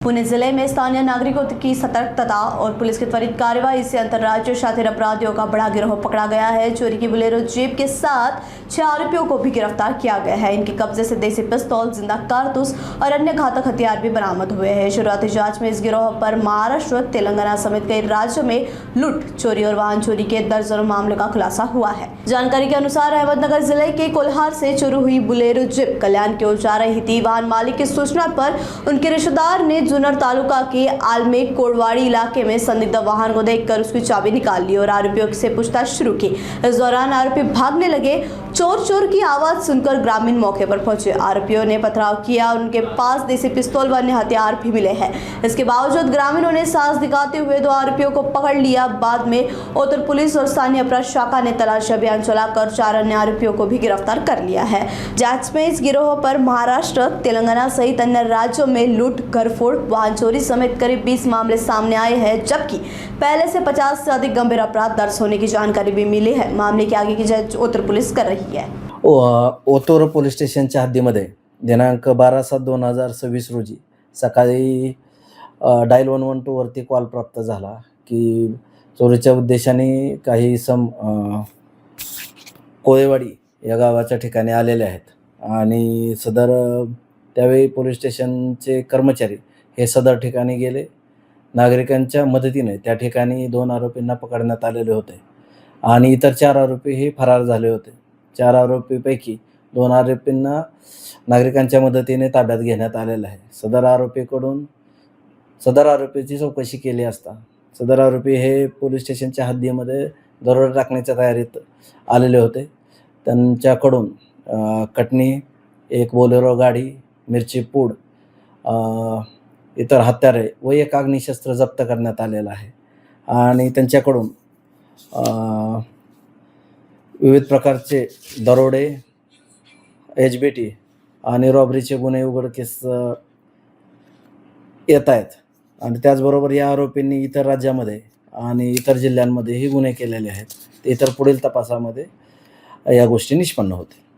पुणे जिले में स्थानीय नागरिकों की सतर्कता और पुलिस की त्वरित कार्रवाई से अंतर्राज्यीय शातिर अपराधियों का बड़ा गिरोह पकड़ा गया है। चोरी की बोलेरो जीप के साथ 6 आरोपियों को भी गिरफ्तार किया गया है। इनके कब्जे से देसी पिस्तौल, जिंदा कारतूस और अन्य घातक हथियार भी बरामद हुए हैं। शुरुआती जांच में इस गिरोह पर महाराष्ट्र, तेलंगाना समेत कई राज्यों में लूट, चोरी और वाहन चोरी के दर्जनों मामलों का खुलासा हुआ है। जानकारी के अनुसार अहमदनगर जिले के कोल्हार से चोरी हुई बोलेरो जीप कल्याण की ओर जा रही थी। वाहन मालिक की सूचना पर उनके रिश्तेदार ने जुन्नर तालुका के आलमे कोड़वाड़ी इलाके में संदिग्ध वाहन को देखकर उसकी चाबी निकाल ली और आरोपियों से पूछताछ शुरू की। इस दौरान आरोपी भागने लगे। चोर चोर की आवाज सुनकर ग्रामीण मौके पर पहुंचे। आरोपियों ने पथराव किया। उनके पास देसी पिस्तौल व अन्य हथियार भी मिले हैं। इसके बावजूद ग्रामीणों ने साहस दिखाते हुए 2 आरोपियों को पकड़ लिया। बाद में उत्तर पुलिस और स्थानीय अपराध शाखा ने तलाशी अभियान चलाकर 4 अन्य आरोपियों को भी गिरफ्तार कर लिया है। जांच में इस गिरोह पर महाराष्ट्र, तेलंगाना सहित अन्य राज्यों में लूट, घरफोड़, वाहन चोरी समेत करीब 20 मामले सामने आए हैं, जबकि पहले से 50 से अधिक गंभीर अपराध दर्ज होने की जानकारी भी मिली है। मामले की आगे की जांच उत्तर पुलिस कर रही है। ओतूर पोलीस स्टेशनच्या हद्दीमध्ये दिनांक 12/7/2026 रोजी सकाळी डायल 112 वरती कॉल प्राप्त झाला की चोरीच्या उद्देशाने काही कोळेवाडी या गावाच्या ठिकाणी आलेले आहेत आणि सदर त्यावेळी पोलीस स्टेशनचे कर्मचारी हे सदर ठिकाणी गेले। नागरिकांच्या मदतीने त्या ठिकाणी 2 आरोपींना पकडण्यात आलेले होते आणि इतर 4 आरोपी हे फरार झाले होते। 4 आरोपीपैकी 2 आरोपींना नागरिकांच्या मदतीने ताब्यात घेण्यात आलेलं आहे। सदर आरोपीची चौकशी केली असता सदर आरोपी हे पोलीस स्टेशनच्या हद्दीमध्ये दरोडा टाकण्याच्या तयारीत आलेले होते। त्यांच्याकडून कटणी, एक बोलेरो गाडी, मिरची पूड, इतर हत्यारे व एक अग्निशस्त्र जप्त करण्यात आलेलं आहे आणि त्यांच्याकडून विविध प्रकारचे दरोडे, HBT आणि रॉबरीचे गुन्हे उघडकीस येत आहेत आणि त्याचबरोबर या आरोपींनी इतर राज्यामध्ये आणि इतर जिल्ह्यांमध्येही गुन्हे केलेले आहेत। इतर पुढील तपासामध्ये या गोष्टी निष्पन्न होतील।